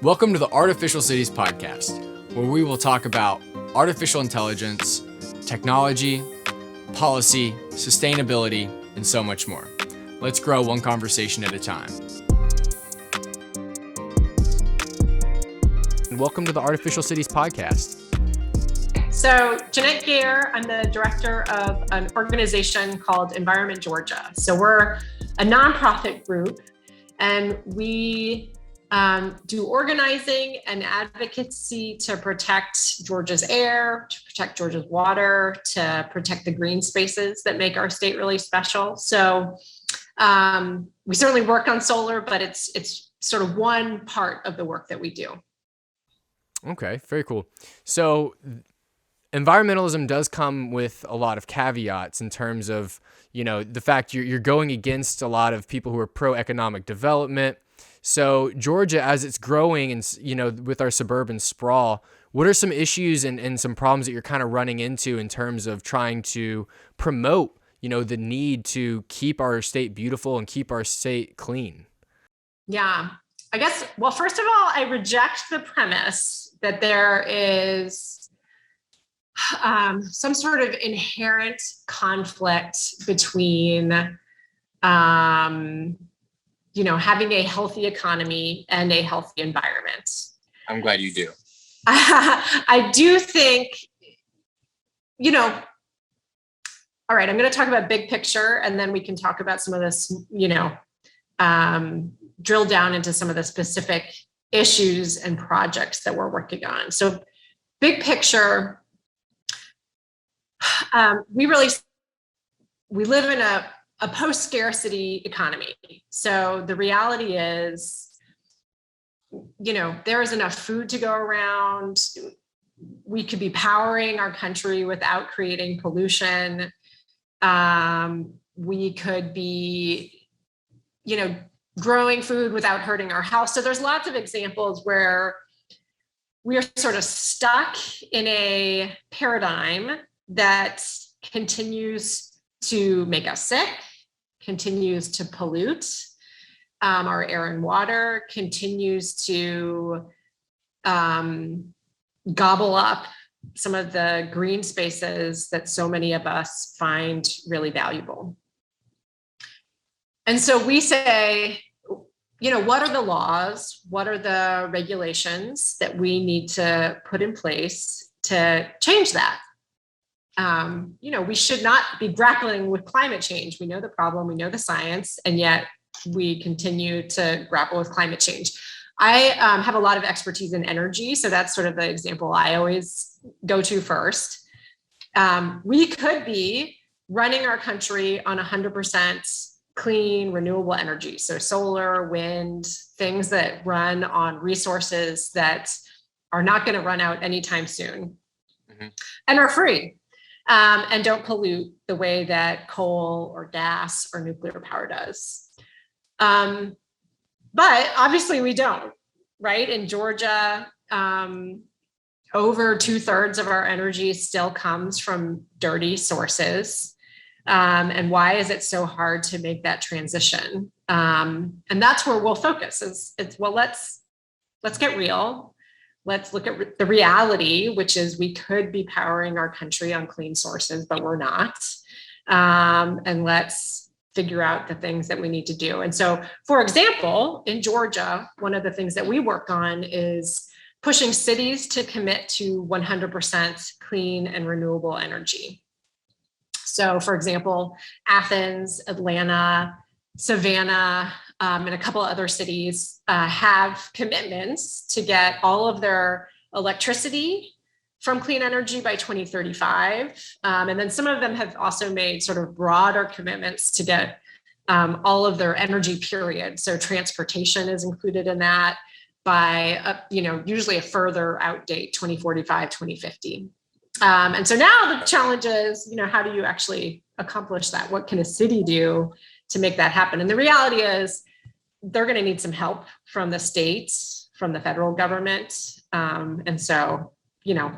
Welcome to the Artificial Cities podcast, where we will talk about artificial intelligence, technology, policy, sustainability, and so much more. Let's grow one conversation at a time. And welcome to the Artificial Cities podcast. So Jennette Gayer, I'm the director of an organization called Environment Georgia. So we're a nonprofit group, and we do organizing and advocacy to protect Georgia's air, to protect Georgia's water, to protect the green spaces that make our state really special. So we certainly work on solar, but it's sort of one part of the work that we do. Okay, very cool. So environmentalism does come with a lot of caveats in terms of, the fact you're going against a lot of people who are pro-economic development. So Georgia, as it's growing and, with our suburban sprawl, what are some issues and some problems that you're kind of running into in terms of trying to promote, the need to keep our state beautiful and keep our state clean? Yeah, I guess, well, first of all, I reject the premise that there is some sort of inherent conflict between having a healthy economy and a healthy environment. I'm glad you do. I do think, all right, I'm going to talk about big picture, and then we can talk about some of this, drill down into some of the specific issues and projects that we're working on. So big picture, we live in a post-scarcity economy. So the reality is, there is enough food to go around. We could be powering our country without creating pollution. We could be, growing food without hurting our health. So there's lots of examples where we are sort of stuck in a paradigm that continues to make us sick, continues to pollute our air and water, continues to gobble up some of the green spaces that so many of us find really valuable. And so we say, what are the laws? What are the regulations that we need to put in place to change that? We should not be grappling with climate change. We know the problem, we know the science, and yet we continue to grapple with climate change. I have a lot of expertise in energy, so that's sort of the example I always go to first. We could be running our country on 100% clean, renewable energy. So solar, wind, things that run on resources that are not going to run out anytime soon, and are free. And don't pollute the way that coal or gas or nuclear power does. But obviously we don't, right? In Georgia, over 2/3 of our energy still comes from dirty sources. And why is it so hard to make that transition? And that's where we'll focus let's get real. Let's look at the reality, which is we could be powering our country on clean sources, but we're not. And let's figure out the things that we need to do. And so, for example, in Georgia, one of the things that we work on is pushing cities to commit to 100% clean and renewable energy. So, for example, Athens, Atlanta, Savannah, and a couple of other cities have commitments to get all of their electricity from clean energy by 2035. And then some of them have also made sort of broader commitments to get all of their energy period. So transportation is included in that by, usually a further out date, 2045, 2050. And so now the challenge is, how do you actually accomplish that? What can a city do to make that happen? And the reality is they're going to need some help from the states, from the federal government. And so,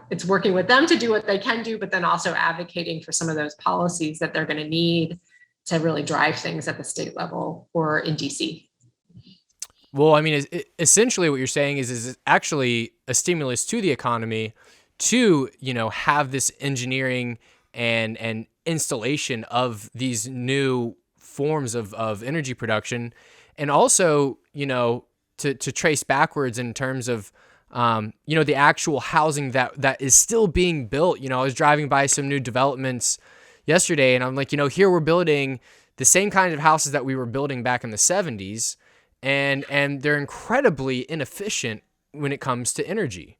it's working with them to do what they can do, but then also advocating for some of those policies that they're going to need to really drive things at the state level or in DC. Well, I mean, essentially what you're saying is actually a stimulus to the economy to, have this engineering and installation of these new forms of energy production. And also, to trace backwards in terms of, the actual housing that is still being built. I was driving by some new developments yesterday, and I'm like, here we're building the same kind of houses that we were building back in the 70s, and they're incredibly inefficient when it comes to energy.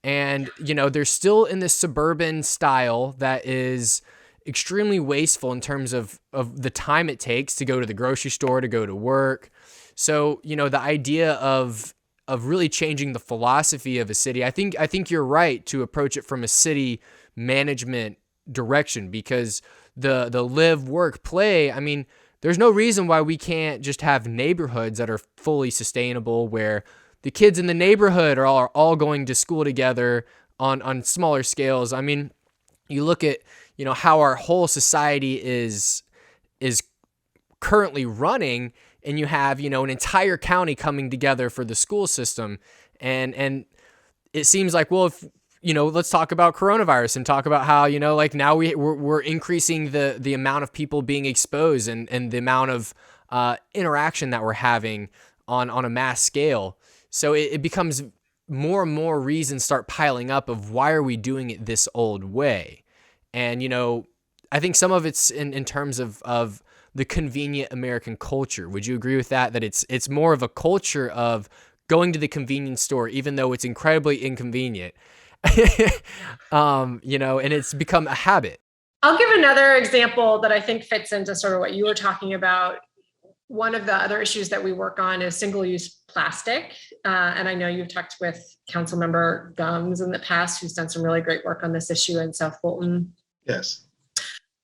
And, they're still in this suburban style that is extremely wasteful in terms of the time it takes to go to the grocery store, to go to work. So, the idea of really changing the philosophy of a city, I think you're right to approach it from a city management direction, because the live, work, play, I mean, there's no reason why we can't just have neighborhoods that are fully sustainable, where the kids in the neighborhood are all going to school together on smaller scales. I mean, you look at, how our whole society is currently running, and you have, an entire county coming together for the school system. And it seems like, well, if, let's talk about coronavirus and talk about how, like now we're increasing the amount of people being exposed and the amount of interaction that we're having on a mass scale. So it becomes more and more reasons start piling up of why are we doing it this old way. And, I think some of it's in terms of the convenient American culture. Would you agree with that? That it's more of a culture of going to the convenience store, even though it's incredibly inconvenient, and it's become a habit. I'll give another example that I think fits into sort of what you were talking about. One of the other issues that we work on is single-use plastic. And I know you've talked with Councilmember Gums in the past, who's done some really great work on this issue in South Fulton. Yes.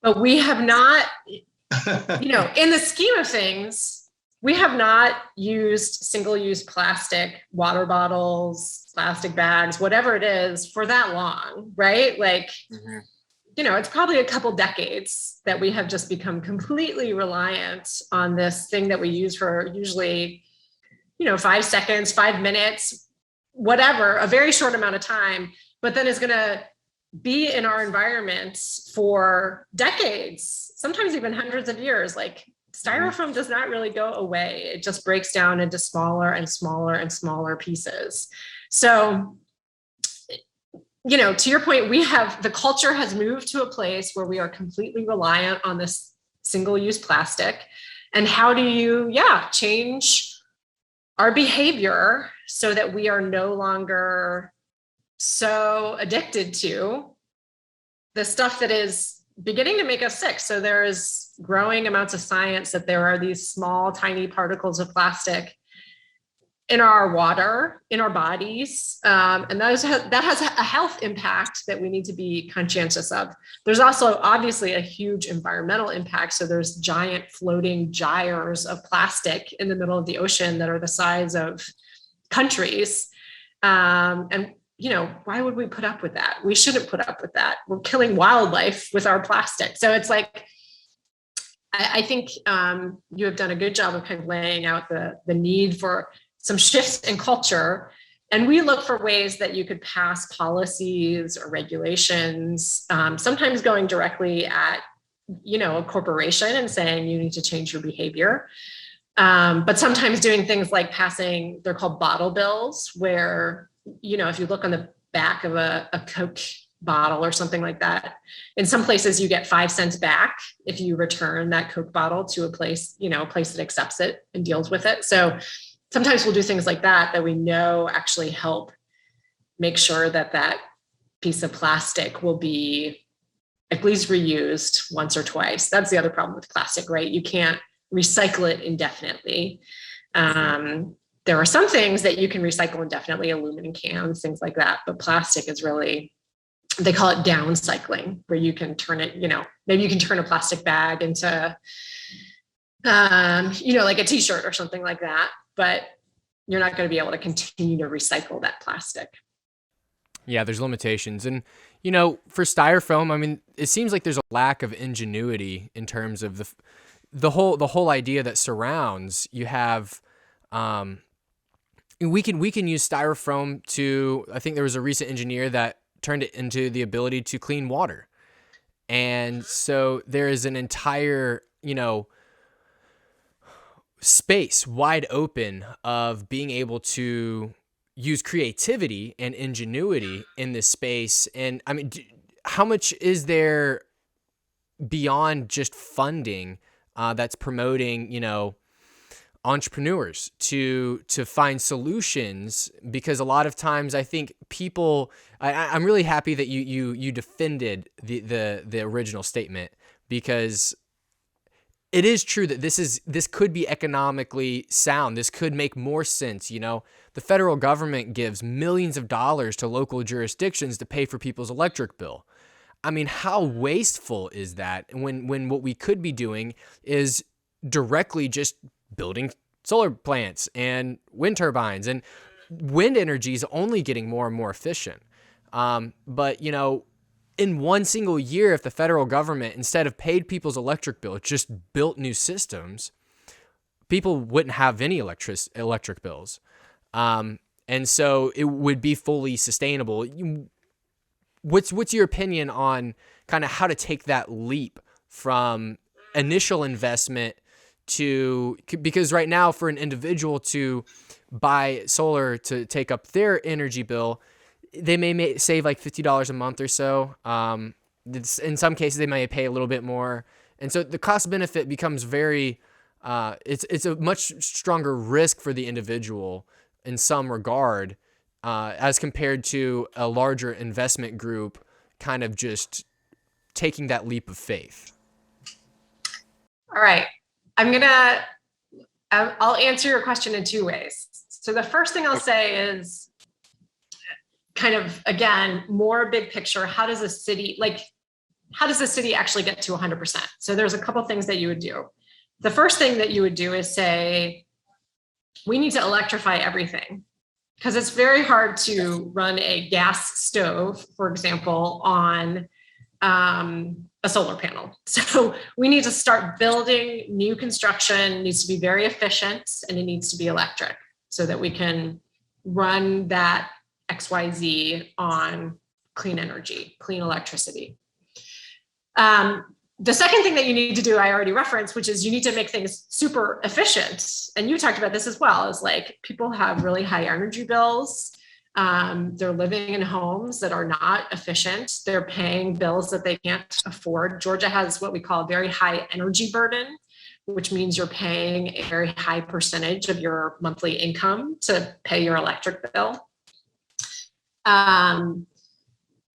But we have not, in the scheme of things, we have not used single-use plastic, water bottles, plastic bags, whatever it is, for that long, right? Like, it's probably a couple decades that we have just become completely reliant on this thing that we use for usually, 5 seconds, 5 minutes, whatever, a very short amount of time, but then is going to be in our environment for decades, sometimes even hundreds of years. Like, styrofoam does not really go away. It just breaks down into smaller and smaller and smaller pieces. So, to your point, the culture has moved to a place where we are completely reliant on this single-use plastic. And how do you, change our behavior so that we are no longer so addicted to the stuff that is beginning to make us sick? So there's growing amounts of science that there are these small, tiny particles of plastic in our water, in our bodies, and that has a health impact that we need to be conscientious of. There's also obviously a huge environmental impact. So there's giant floating gyres of plastic in the middle of the ocean that are the size of countries. And why would we put up with that? We shouldn't put up with that. We're killing wildlife with our plastic. So it's like, I think you have done a good job of kind of laying out the need for some shifts in culture. And we look for ways that you could pass policies or regulations, sometimes going directly at, a corporation and saying you need to change your behavior. But sometimes doing things like passing, they're called bottle bills, where, if you look on the back of a Coke bottle or something like that, in some places you get 5 cents back if you return that Coke bottle to a place that accepts it and deals with it. So sometimes we'll do things like that we know actually help make sure that piece of plastic will be at least reused once or twice. That's the other problem with plastic, right? You can't recycle it indefinitely. There are some things that you can recycle indefinitely, aluminum cans, things like that. But plastic is really, they call it downcycling, where you can turn it, maybe you can turn a plastic bag into, like a t-shirt or something like that. But you're not going to be able to continue to recycle that plastic. Yeah, there's limitations. And, for styrofoam, I mean, it seems like there's a lack of ingenuity in terms of the whole idea that surrounds. You have, we can use styrofoam to, I think there was a recent engineer that turned it into the ability to clean water. And so there is an entire, space wide open of being able to use creativity and ingenuity in this space. And I mean, how much is there beyond just funding that's promoting, entrepreneurs to find solutions? Because a lot of times I think people, I'm really happy that you defended the original statement, because it is true that this could be economically sound. This could make more sense. The federal government gives millions of dollars to local jurisdictions to pay for people's electric bill. I mean, how wasteful is that when what we could be doing is directly just building solar plants and wind turbines, and wind energy is only getting more and more efficient. But in one single year, if the federal government, instead of paid people's electric bill, just built new systems, people wouldn't have any electric bills. And so it would be fully sustainable. What's your opinion on kind of how to take that leap from initial investment to, because right now for an individual to buy solar to take up their energy bill, they may save like $50 a month or so. In some cases they may pay a little bit more. And so the cost benefit becomes very, it's a much stronger risk for the individual in some regard, as compared to a larger investment group kind of just taking that leap of faith. All right. I'll answer your question in two ways. So the first thing I'll say is kind of, again, more big picture. How does a city actually get to 100%? So there's a couple things that you would do. The first thing that you would do is say, we need to electrify everything, because it's very hard to run a gas stove, for example, on a solar panel. So we need to start building new construction. It needs to be very efficient, and it needs to be electric so that we can run that XYZ on clean energy, clean electricity. The second thing that you need to do, I already referenced, which is you need to make things super efficient. And you talked about this as well, is like people have really high energy bills. They're living in homes that are not efficient. They're paying bills that they can't afford. Georgia has what we call a very high energy burden, which means you're paying a very high percentage of your monthly income to pay your electric bill.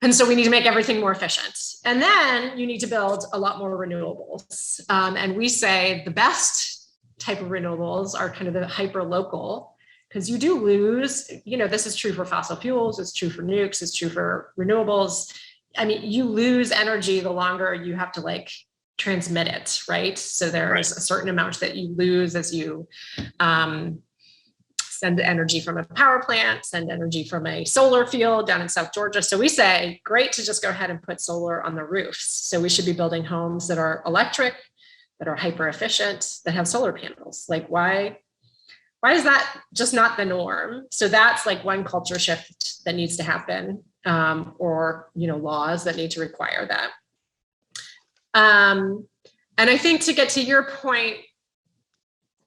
And so we need to make everything more efficient. And then you need to build a lot more renewables. And we say the best type of renewables are kind of the hyper local, because you do lose, this is true for fossil fuels, it's true for nukes, it's true for renewables. I mean, you lose energy the longer you have to transmit it, right? So there's a certain amount that you lose as you send energy from a power plant, send energy from a solar field down in South Georgia. So we say, great to just go ahead and put solar on the roofs. So we should be building homes that are electric, that are hyper efficient, that have solar panels. Why is that just not the norm? So that's one culture shift that needs to happen, or laws that need to require that. And I think to get to your point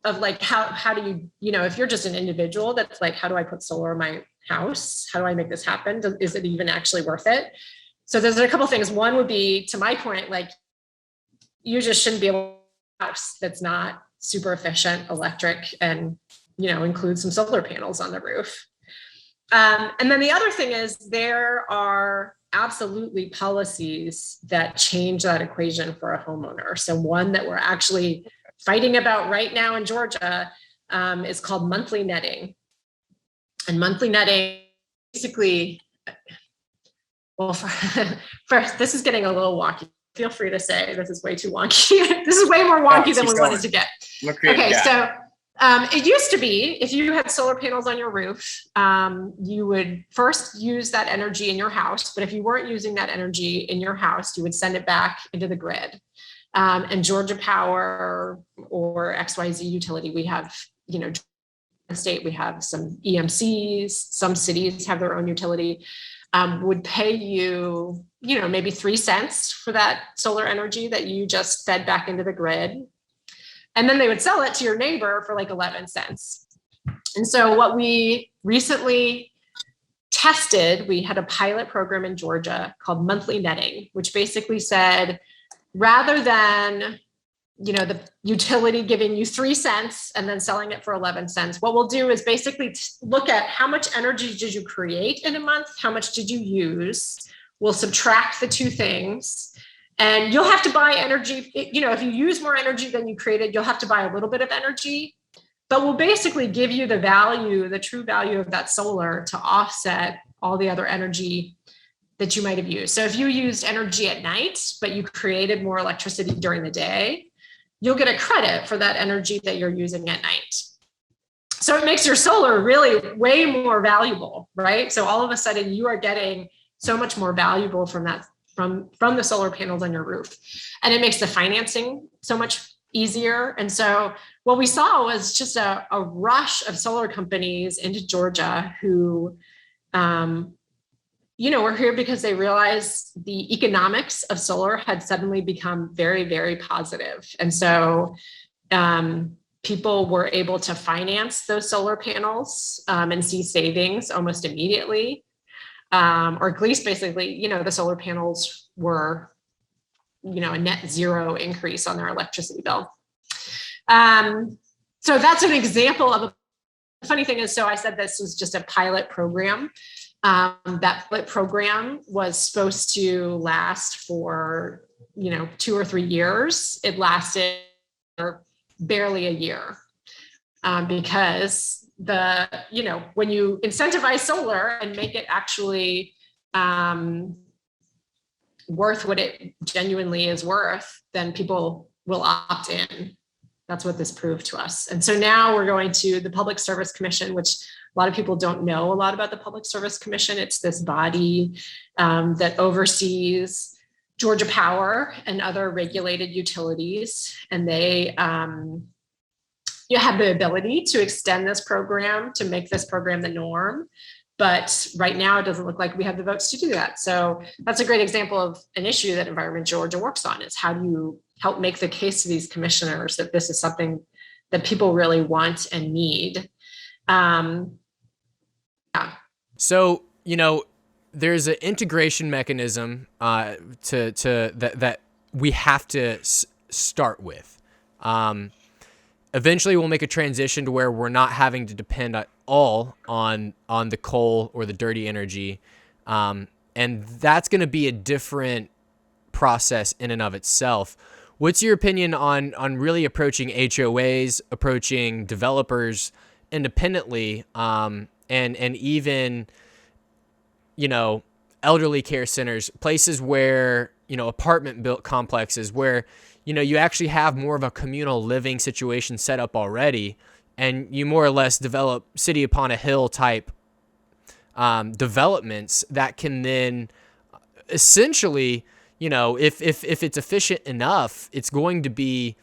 of how do you, if you're just an individual that's how do I put solar in my house? How do I make this happen? Is it even actually worth it? So there's a couple of things. One would be, to my point, you just shouldn't be able to have a house that's not super efficient, electric, and include some solar panels on the roof. And then the other thing is there are absolutely policies that change that equation for a homeowner. So one that we're actually fighting about right now in Georgia is called monthly netting. And monthly netting basically, well, first, this is getting a little wonky. Feel free to say this is way too wonky. This is way more wonky than we wanted to get. Okay, so it used to be, if you had solar panels on your roof, you would first use that energy in your house. But if you weren't using that energy in your house, you would send it back into the grid. And Georgia Power or XYZ utility, we have, state, we have some EMCs, some cities have their own utility, would pay you, maybe 3 cents for that solar energy that you just fed back into the grid. And then they would sell it to your neighbor for like 11 cents. And so what we recently tested, we had a pilot program in Georgia called monthly netting, which basically said, rather than the utility giving you 3 cents and then selling it for 11 cents, what we'll do is basically look at how much energy did you create in a month, how much did you use. We'll subtract the two things, and you'll have to buy energy. If you use more energy than you created, you'll have to buy a little bit of energy, but we'll basically give you the true value of that solar to offset all the other energy that you might have used. So if you used energy at night, but you created more electricity during the day, you'll get a credit for that energy that you're using at night. So it makes your solar really way more valuable, right? So all of a sudden you are getting so much more valuable from that, from the solar panels on your roof. And it makes the financing so much easier. And so what we saw was just a rush of solar companies into Georgia who, were here because they realized the economics of solar had suddenly become very, very positive. And so people were able to finance those solar panels and see savings almost immediately. Or at least basically, the solar panels were, a net zero increase on their electricity bill. So that's an example of the funny thing is, so I said this was just a pilot program. That pilot program was supposed to last for, 2 or 3 years. It lasted for barely a year because when you incentivize solar and make it actually worth what it genuinely is worth, then people will opt in. That's what this proved to us. And so now we're going to the Public Service Commission, which a lot of people don't know a lot about the Public Service Commission. It's this body that oversees Georgia Power and other regulated utilities. And they you have the ability to extend this program, to make this program the norm. But right now it doesn't look like we have the votes to do that. So that's a great example of an issue that Environment Georgia works on, is how do you help make the case to these commissioners that this is something that people really want and need. Yeah. So, there's an integration mechanism that we have to start with. Eventually we'll make a transition to where we're not having to depend at all on the coal or the dirty energy. And that's going to be a different process in and of itself. What's your opinion on really approaching HOAs, approaching developers independently, and even, elderly care centers, places where, apartment built complexes where, you actually have more of a communal living situation set up already, and you more or less develop city upon a hill type developments that can then essentially, if it's efficient enough, it's going to be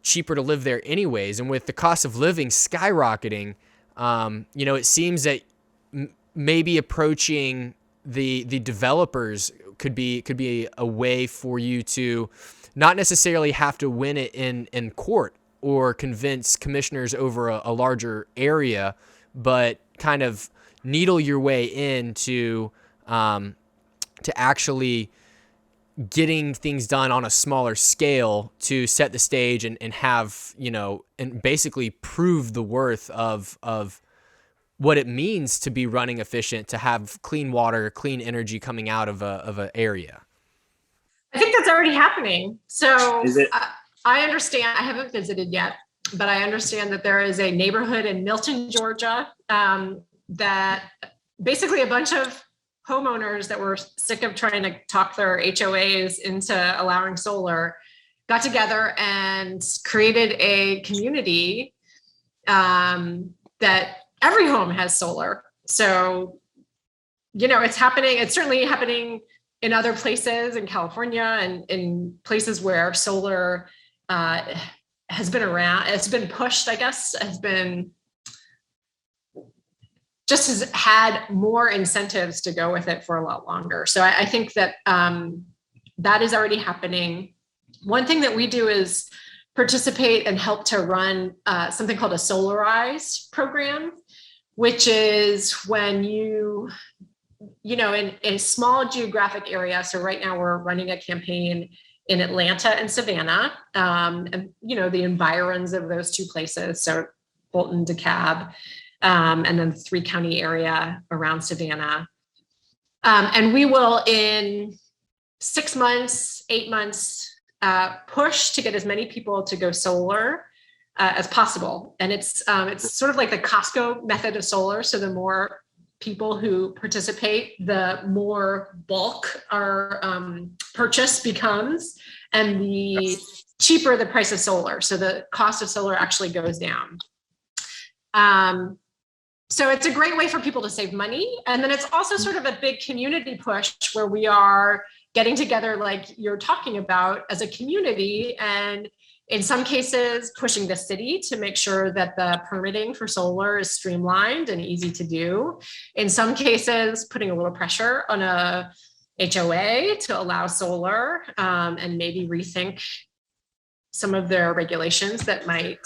cheaper to live there anyways. And with the cost of living skyrocketing, it seems that maybe approaching the developers could be a way for you to not necessarily have to win it in court or convince commissioners over a larger area, but kind of needle your way into to actually getting things done on a smaller scale to set the stage and have, and basically prove the worth of what it means to be running efficient, to have clean water, clean energy coming out of an area. I think that's already happening. So Is it? I understand, I haven't visited yet, but I understand that there is a neighborhood in Milton, Georgia, that basically a bunch of homeowners that were sick of trying to talk their HOAs into allowing solar got together and created a community that every home has solar. So, it's happening. It's certainly happening in other places in California and in places where solar has been around. It's been pushed, I guess, has been just has had more incentives to go with it for a lot longer. So I think that that is already happening. One thing that we do is participate and help to run something called a Solarize program, which is when you know, in a small geographic area. So right now we're running a campaign in Atlanta and Savannah, and, you know, the environs of those two places. So Bolton, DeKalb, and then the 3-county area around Savannah. And we will, in 6 months, 8 months, push to get as many people to go solar as possible. And it's sort of like the Costco method of solar. So the more people who participate, the more bulk our purchase becomes, and the cheaper the price of solar. So the cost of solar actually goes down. So it's a great way for people to save money. And then it's also sort of a big community push where we are getting together, like you're talking about, as a community, and in some cases pushing the city to make sure that the permitting for solar is streamlined and easy to do. In some cases, putting a little pressure on a HOA to allow solar, and maybe rethink some of their regulations that might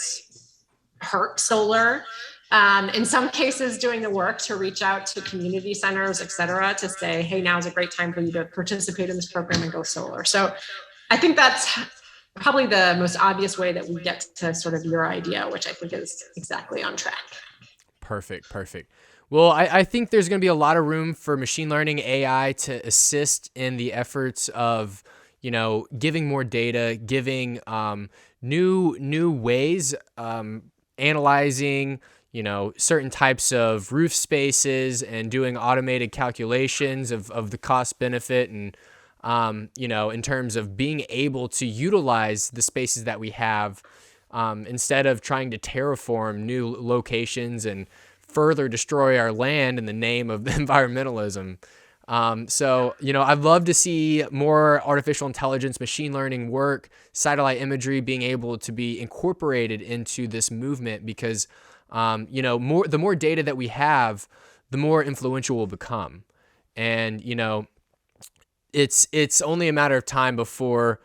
hurt solar. In some cases, doing the work to reach out to community centers, et cetera, to say, hey, now is a great time for you to participate in this program and go solar. So I think that's probably the most obvious way that we get to sort of your idea, which I think is exactly on track. Perfect. Well, I think there's going to be a lot of room for machine learning, AI to assist in the efforts of, you know, giving more data, giving new ways, analyzing, you know, certain types of roof spaces and doing automated calculations of the cost benefit, and you know, in terms of being able to utilize the spaces that we have, instead of trying to terraform new locations and further destroy our land in the name of environmentalism. So, you know, I'd love to see more artificial intelligence, machine learning work, satellite imagery being able to be incorporated into this movement, because, you know, the more data that we have, the more influential we'll become. And, you know, it's only a matter of time before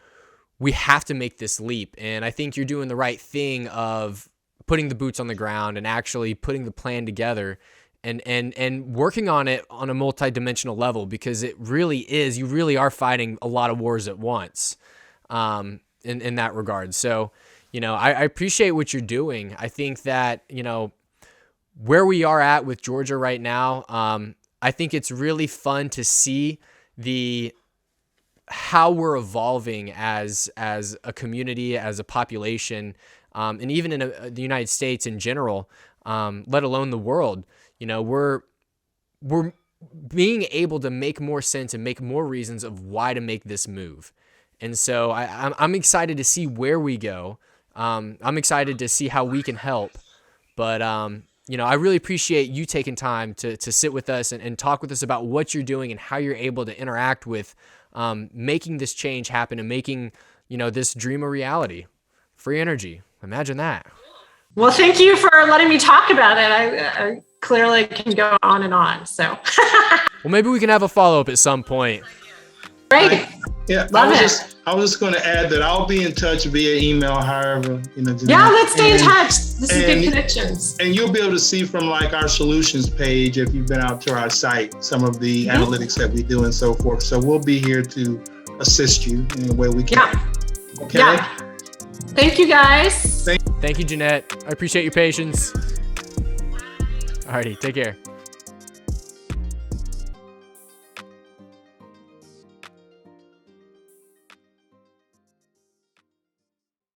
we have to make this leap. And I think you're doing the right thing of putting the boots on the ground and actually putting the plan together and working on it on a multidimensional level, because it really is, you really are fighting a lot of wars at once, in that regard. So, you know, I appreciate what you're doing. I think that, you know, where we are at with Georgia right now, I think it's really fun to see how we're evolving as a community, as a population, and even in the United States in general, let alone the world. You know, we're being able to make more sense and make more reasons of why to make this move. And so I'm excited to see where we go. I'm excited to see how we can help. But, you know, I really appreciate you taking time to sit with us and talk with us about what you're doing and how you're able to interact with making this change happen and making, you know, this dream a reality. Free energy. Imagine that. Well, thank you for letting me talk about it. I clearly can go on and on. So, well, maybe we can have a follow-up at some point. Great. Yeah, Love I it. was just going to add that I'll be in touch via email, however, you know. Yeah, let's stay in touch. This is good connections. And you'll be able to see from like our solutions page, if you've been out to our site, some of the analytics that we do and so forth. So we'll be here to assist you in the way we can. Yeah. Okay. Yeah. Thank you, guys. Thank you, Jennette. I appreciate your patience. Alrighty, take care.